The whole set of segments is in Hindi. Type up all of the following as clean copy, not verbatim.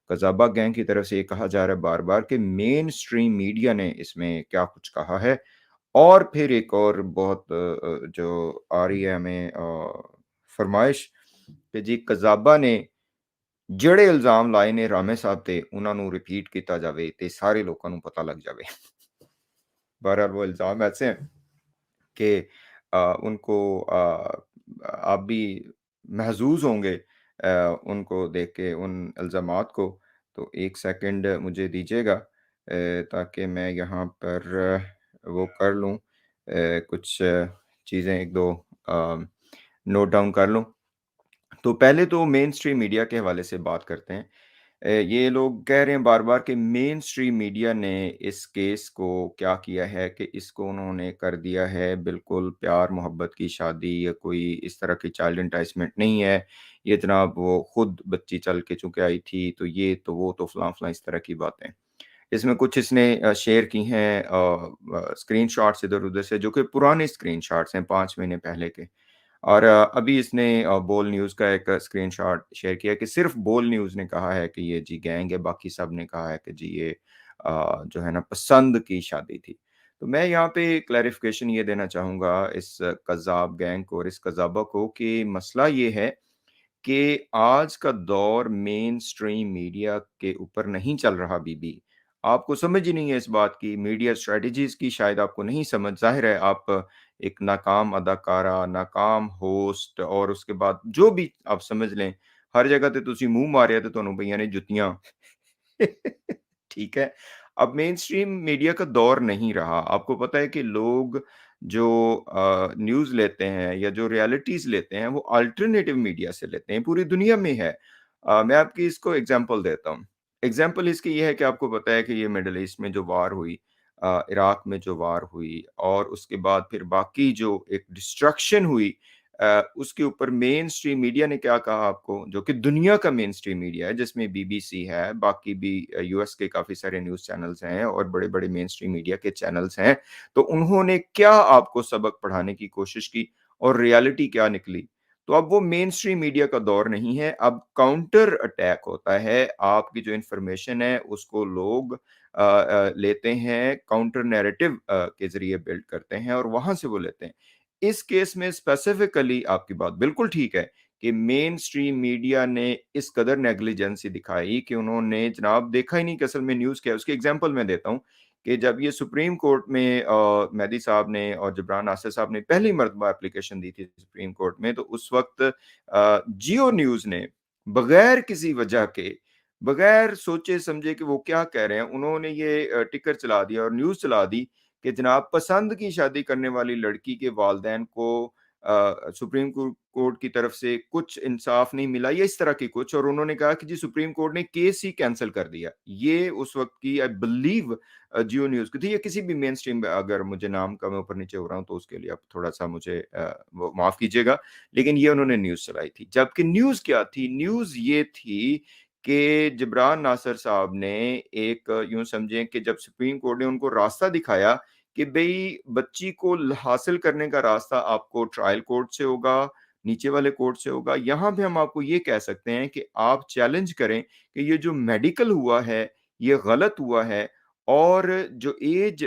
कज़ाबा गैंग की तरफ से ये कहा जा रहा है बार-बार कि मेन स्ट्रीम मीडिया ने इसमें क्या कुछ कहा है। और फिर एक और बहुत जो आ रही है हमें फरमाइश कि जी कज़ाबा ने ਜਿਹੜੇ ਇਲਜ਼ਾਮ ਲਾਏ ਨੇ ਰਾਮੇ ਸਾਹਿਬ ਤੇ ਉਹਨਾਂ ਨੂੰ ਰਿਪੀट ਕੀਤਾ ਜਾਵੇ ਤੇ ਸਾਰੇ ਲੋਕਾਂ ਨੂੰ पता लग जावे। बहरहाल वो इल्ज़ाम ऐसे हैं कि उनको आप भी महज़ूज़ होंगे उनको देख के उन इल्ज़ामात को। तो 1 सेकंड मुझे दीजिएगा ताकि मैं यहाँ पर वो कर लूँ कुछ चीज़ें 1-2 नोट डाउन कर लूँ। तो पहले तो मेन स्ट्रीम मीडिया के हवाले से बात करते हैं। ये लोग कह रहे हैं बार-बार कि मेन स्ट्रीम मीडिया ने इस केस को क्या किया है कि इसको उन्होंने कर दिया है बिल्कुल प्यार-मोहब्बत की शादी या कोई इस तरह की चाइल्ड एंटाइसमेंट नहीं है। ये जनाब वो खुद बच्ची चल के चूँकि आई थी, तो ये, तो वो, तो फलाँ-फलाँ इस तरह की बातें। इसमें कुछ इसने शेयर की हैं स्क्रीनशॉट्स इधर-उधर से जो कि पुराने स्क्रीनशॉट्स हैं 5 महीने पहले के। और अभी इसने बोल न्यूज़ का एक स्क्रीनशॉट शेयर किया कि सिर्फ़ बोल न्यूज़ ने कहा है कि ये जी गैंग है, बाकी सब ने कहा है कि जी ये जो है ना पसंद की शादी थी। तो मैं यहाँ पे क्लैरिफ़िकेशन ये देना चाहूँगा इस कज़्ज़ाब गैंग को और इस कज़्ज़ाबा को कि मसला ये है कि आज का दौर मेन स्ट्रीम मीडिया के ऊपर नहीं चल रहा अभी भी। आपको समझ ही नहीं है इस बात की, मीडिया स्ट्रैटेजीज़ की शायद आपको नहीं समझ। ज़ाहिर है आप एक नाकाम अदाकारा, नाकाम होस्ट और उसके बाद जो भी आप समझ लें, हर जगह ते तुसी मुँह मारिया ते तुहानू पईयां ने जुत्तियाँ। ठीक है? अब मेन स्ट्रीम मीडिया का दौर नहीं रहा। आपको पता है कि लोग जो न्यूज़ लेते हैं या जो रियलिटीज़ लेते हैं, वो अल्टरनेटिव मीडिया से लेते हैं, पूरी दुनिया में है। मैं आपकी इसको एग्ज़ाम्पल देता हूँ। एग्ज़ाम्पल इसकी ये है कि आपको पता है कि ये मिडल ईस्ट में जो वार हुई इराक में जो वार हुई और उसके बाद फिर बाकी जो एक डिस्ट्रक्शन हुई उसके ऊपर मेन स्ट्रीम मीडिया ने क्या कहा आपको, जो कि दुनिया का मेन स्ट्रीम मीडिया है, जिसमें बीबीसी है, बाकी भी यूएस के काफ़ी सारे न्यूज़ चैनल्स हैं और बड़े-बड़े मेन स्ट्रीम मीडिया के चैनल्स हैं। तो उन्होंने क्या आपको सबक पढ़ाने की कोशिश की और रियलिटी क्या निकली? तो अब वो मेन स्ट्रीम मीडिया का दौर नहीं है, अब काउंटर अटैक होता है। आपकी जो इन्फॉर्मेशन है उसको लोग लेते हैं, काउंटर नैरेटिव के ज़रिए बिल्ड करते हैं और वहाँ से वो लेते हैं। इस केस में स्पेसिफिकली आपकी बात बिल्कुल ठीक है कि मेन स्ट्रीम मीडिया ने इस कदर नेग्लिजेंसी दिखाई कि उन्होंने जनाब देखा ही नहीं कि असल में न्यूज़ क्या है। उसकी एग्ज़ाम्पल मैं देता हूँ कि जब ये सुप्रीम कोर्ट में मेहदी साहब ने और जबरान नासिर साहब ने पहली मर्तबा एप्लीकेशन दी थी सुप्रीम कोर्ट में, तो उस वक़्त जियो न्यूज़ ने बगैर किसी वजह के, बगैर सोचे-समझे कि वो क्या कह रहे हैं, उन्होंने ये टिकर चला दिया और न्यूज़ चला दी कि जनाब पसंद की शादी करने वाली लड़की के वालिदैन को सुप्रीम कोर्ट की तरफ से कुछ इंसाफ नहीं मिला या इस तरह की कुछ, और उन्होंने कहा कि जी सुप्रीम कोर्ट ने केस ही कैंसल कर दिया। ये उस वक़्त की आई बिलीव जियो न्यूज़ की थी या किसी भी मेन स्ट्रीम, अगर मुझे नाम का मैं ऊपर-नीचे हो रहा हूँ तो उसके लिए आप थोड़ा-सा मुझे वो माफ़ कीजिएगा। लेकिन ये उन्होंने न्यूज़ चलाई थी। जबकि न्यूज़ क्या थी? न्यूज़ ये थी कि जबरान नासिर साहब ने एक यूँ समझें कि जब सुप्रीम कोर्ट ने उनको रास्ता दिखाया कि भई बच्ची को हासिल करने का रास्ता आपको ट्रायल कोर्ट से होगा, नीचे वाले कोर्ट से होगा। यहाँ पे हम आपको ये कह सकते हैं कि आप चैलेंज करें कि ये जो मेडिकल हुआ है, ये गलत हुआ है और जो ऐज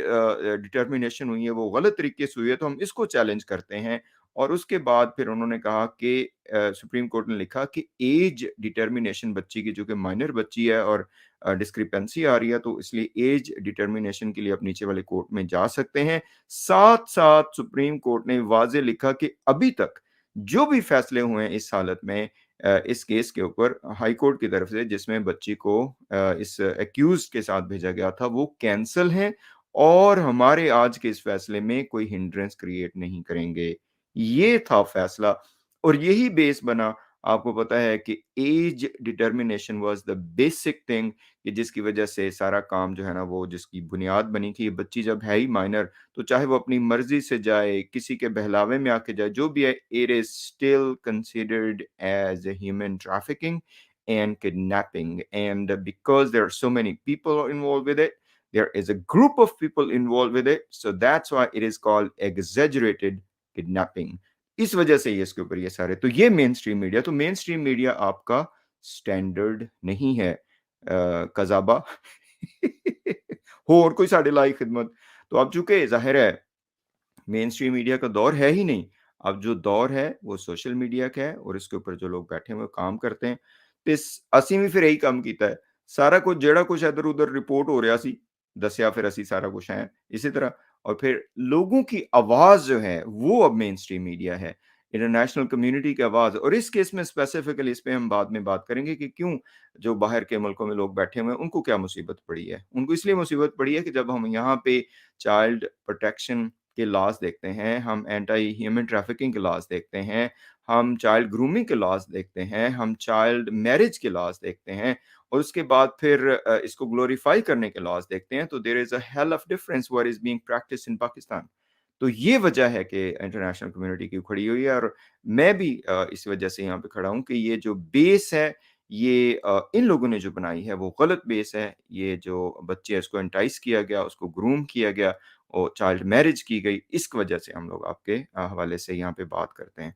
डिटर्मिनेशन हुई है, वो गलत तरीके से हुई है, तो हम इसको चैलेंज करते हैं। और उसके बाद फिर उन्होंने कहा कि सुप्रीम कोर्ट ने लिखा कि ऐज डिटर्मिनेशन बच्ची की, जो कि माइनर बच्ची है और डिस्क्रिपेंसी आ रही है, तो इसलिए ऐज डिटर्मिनेशन के लिए आप नीचे वाले कोर्ट में जा सकते हैं। साथ-साथ सुप्रीम कोर्ट ने वाज़ेह लिखा कि अभी तक जो भी फैसले हुए हैं इस हालत में इस केस के ऊपर हाई कोर्ट की तरफ से जिसमें बच्ची को इस एक्यूज़्ड के साथ भेजा गया था, वो कैंसल हैं और हमारे आज के इस फैसले में कोई हिंड्रेंस क्रिएट नहीं करेंगे। ये था फैसला और यही बेस बना। आपको पता है कि age determination was the basic thing कि जिसकी वजह से सारा काम जो है ना वो जिसकी बुनियाद बनी थी, बच्ची जब है ही माइनर, तो चाहे वो अपनी मर्ज़ी से जाए, किसी के बहलावे में आके जाए, जो भी है, it is still considered as a human trafficking and kidnapping and because there are so many people involved with it, there is a group of people involved with it, so that's why it is called exaggerated kidnapping. इस वजह से ये इसके ऊपर ये सारे, तो ये मेन स्ट्रीम मीडिया, तो मेन स्ट्रीम मीडिया आपका स्टैंडर्ड नहीं है। कज़ाबा होर कोई साडे लाई खिदमत। तो अब चूँकि ज़ाहिर है मेन स्ट्रीम मीडिया का दौर है ही नहीं। अब जो दौर है वो सोशल मीडिया का है और इसके ऊपर जो लोग बैठे हुए काम करते हैं। ਤੇ ਅਸੀਂ ਵੀ ਫਿਰ ਇਹੀ ਕੰਮ ਕੀਤਾ ਹੈ। ਸਾਰਾ कुछ ਜਿਹੜਾ कुछ इधर-उधर रिपोर्ट हो रहा सी, दस्सिया फिर ਅਸੀਂ सारा कुछ है। इसी तरह और फिर लोगों की आवाज़ जो है वो अब मेन स्ट्रीम मीडिया है। इंटरनेशनल कम्युनिटी की आवाज़ और इस केस में स्पेसिफिकली इस पे हम बाद में बात करेंगे कि क्यों जो बाहर के मुल्कों में लोग बैठे हुए हैं, उनको क्या मुसीबत पड़ी है। उनको इसलिए मुसीबत पड़ी है कि जब हम यहाँ पे चाइल्ड प्रोटेक्शन के लॉज़ देखते हैं, हम एंटी ह्यूमन ट्रैफिकिंग के लॉज़ देखते हैं, हम चाइल्ड ग्रूमिंग के लॉज़ देखते हैं, हम चाइल्ड मैरिज के लॉज़ देखते हैं और उसके बाद फिर इसको ग्लोरीफाई करने के लॉज़ देखते हैं, तो there is a hell of difference what is being practised in Pakistan. तो ये वजह है कि इंटरनेशनल कम्युनिटी क्यों खड़ी हुई है और मैं भी इस वजह से यहाँ पे खड़ा हूँ कि ये जो बेस है, ये इन लोगों ने जो बनाई है, वो गलत बेस है। ये जो बच्चे हैं, इसको एंटाइस किया गया, उसको ग्रूम किया गया और चाइल्ड मैरिज की गई, इस वजह से हम लोग आपके हवाले से यहाँ पे बात करते हैं।